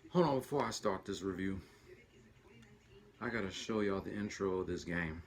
Hold on, before I start this review, I gotta show y'all the intro of this game.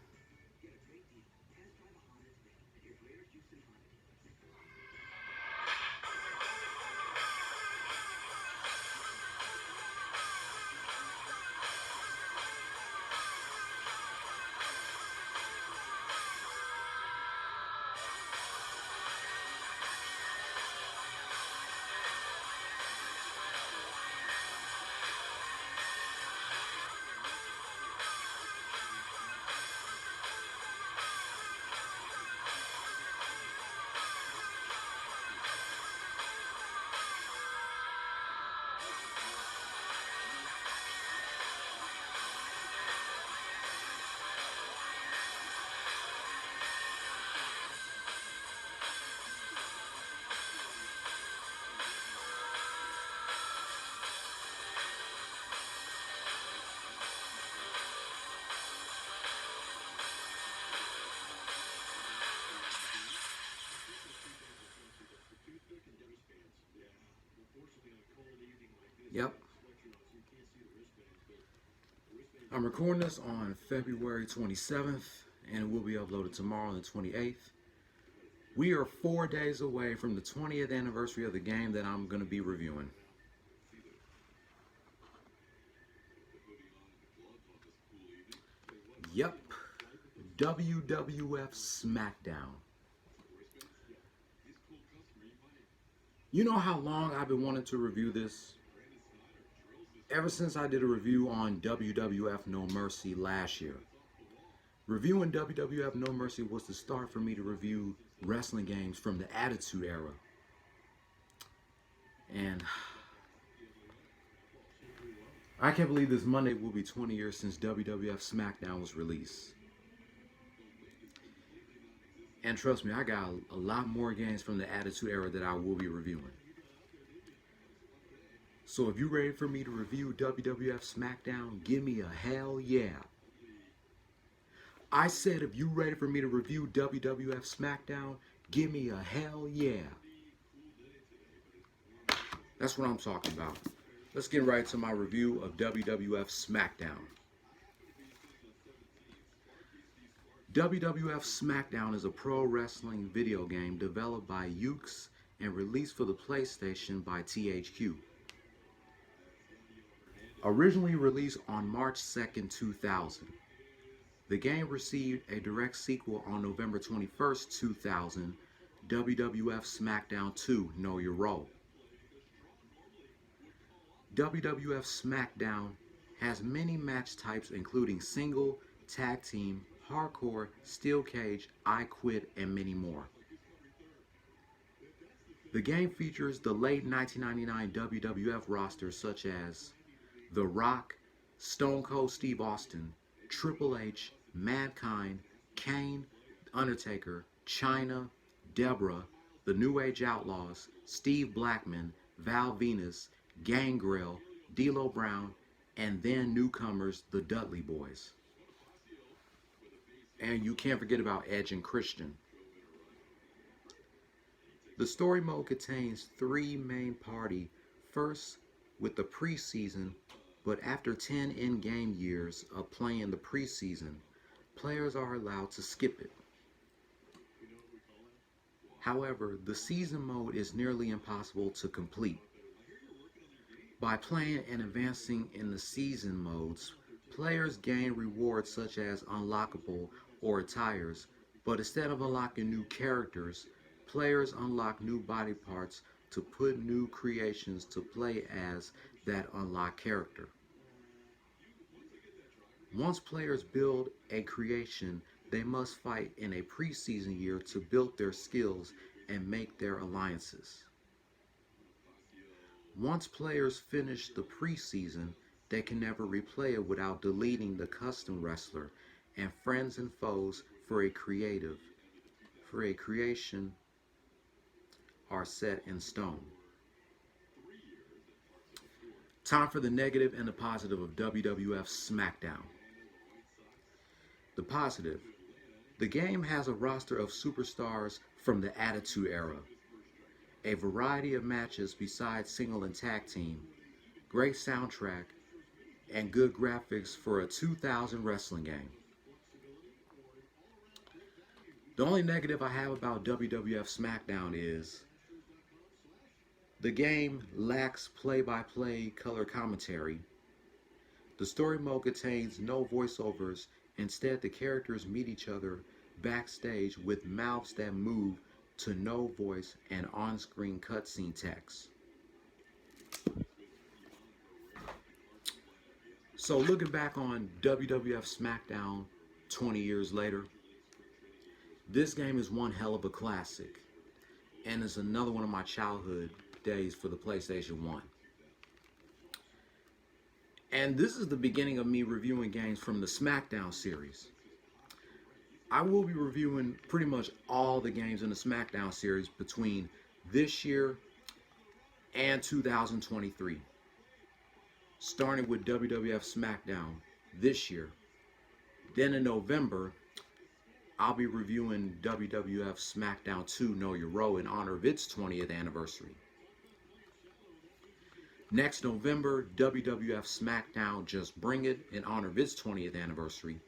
Yep, I'm recording this on February 27th, and it will be uploaded tomorrow on the 28th. We are 4 days away from the 20th anniversary of the game that I'm going to be reviewing. Yep, WWF Smackdown. You know how long I've been wanting to review this? Ever since I did a review on WWF No Mercy last year. Reviewing WWF No Mercy was the start for me to review wrestling games from the Attitude Era. And I can't believe this Monday will be 20 years since WWF Smackdown was released. And trust me, I got a lot more games from the Attitude Era that I will be reviewing. So if you're ready for me to review WWF Smackdown, give me a hell yeah. I said if you're ready for me to review WWF Smackdown, give me a hell yeah. That's what I'm talking about. Let's get right to my review of WWF Smackdown. WWF Smackdown is a pro wrestling video game developed by Ukes and released for the PlayStation by THQ. Originally released on March 2nd, 2000. The game received a direct sequel on November 21st, 2000, WWF Smackdown 2 Know Your Role. WWF Smackdown has many match types including single, tag team, hardcore, steel cage, I Quit, and many more. The game features the late 1999 WWF rosters such as The Rock, Stone Cold Steve Austin, Triple H, Mankind, Kane, Undertaker, Chyna, Deborah, The New Age Outlaws, Steve Blackman, Val Venus, Gangrel, D'Lo Brown, and then newcomers, the Dudley Boys. And you can't forget about Edge and Christian. The story mode contains 3 main party, first with the preseason, but after 10 in-game years of playing the preseason, players are allowed to skip it. However, the season mode is nearly impossible to complete. By playing and advancing in the season modes, players gain rewards such as unlockable or attires, but instead of unlocking new characters, players unlock new body parts to put new creations to play as that unlocked character. Once players build a creation, they must fight in a preseason year to build their skills and make their alliances. Once players finish the preseason, they can never replay it without deleting the custom wrestler, and friends and foes for a creation are set in stone. Time for the negative and the positive of WWF Smackdown. The positive. The game has a roster of superstars from the Attitude Era. A variety of matches besides single and tag team, great soundtrack, and good graphics for a 2000 wrestling game. The only negative I have about WWF Smackdown is the game lacks play-by-play color commentary. The story mode contains no voiceovers. Instead, the characters meet each other backstage with mouths that move to no voice and on-screen cutscene text. So looking back on WWF Smackdown 20 years later, this game is one hell of a classic, and it's another one of my childhood days for the PlayStation 1. And this is the beginning of me reviewing games from the Smackdown series. I will be reviewing pretty much all the games in the Smackdown series between this year and 2023. Starting with WWF Smackdown this year. Then in November, I'll be reviewing WWF Smackdown 2 Know Your Role in honor of its 20th anniversary. Next November, WWF Smackdown Just Bring It in honor of its 20th anniversary.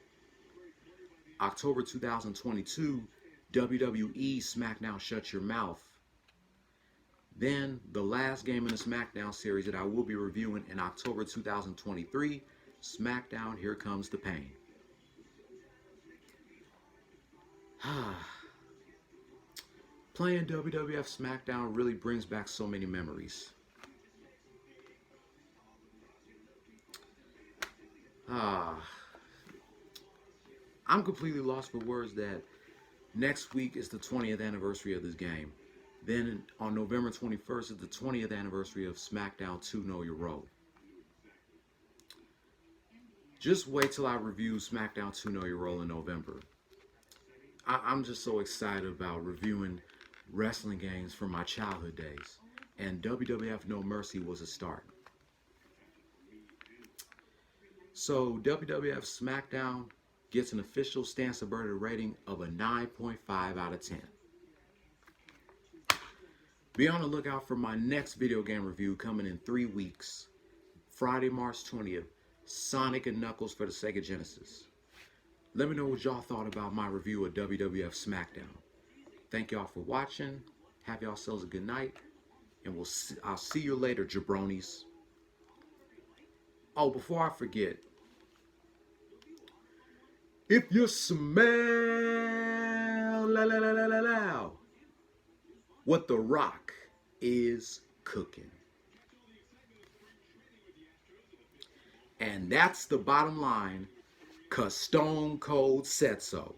October 2022, WWE Smackdown Shut Your Mouth. Then, the last game in the Smackdown series that I will be reviewing in October 2023, Smackdown Here Comes the Pain. Playing WWF Smackdown really brings back so many memories. I'm completely lost for words that next week is the 20th anniversary of this game. Then on November 21st is the 20th anniversary of SmackDown 2 Know Your Role. Just wait till I review SmackDown 2 Know Your Role in November. I'm just so excited about reviewing wrestling games from my childhood days. And WWF No Mercy was a start. So WWF Smackdown gets an official Stan Subverted rating of a 9.5 out of 10. Be on the lookout for my next video game review coming in 3 weeks. Friday, March 20th, Sonic and Knuckles for the Sega Genesis. Let me know what y'all thought about my review of WWF Smackdown. Thank y'all for watching. Have y'all selves a good night. And I'll see you later, jabronis. Oh, before I forget, if you smell what The Rock is cooking. And that's the bottom line, 'cause Stone Cold said so.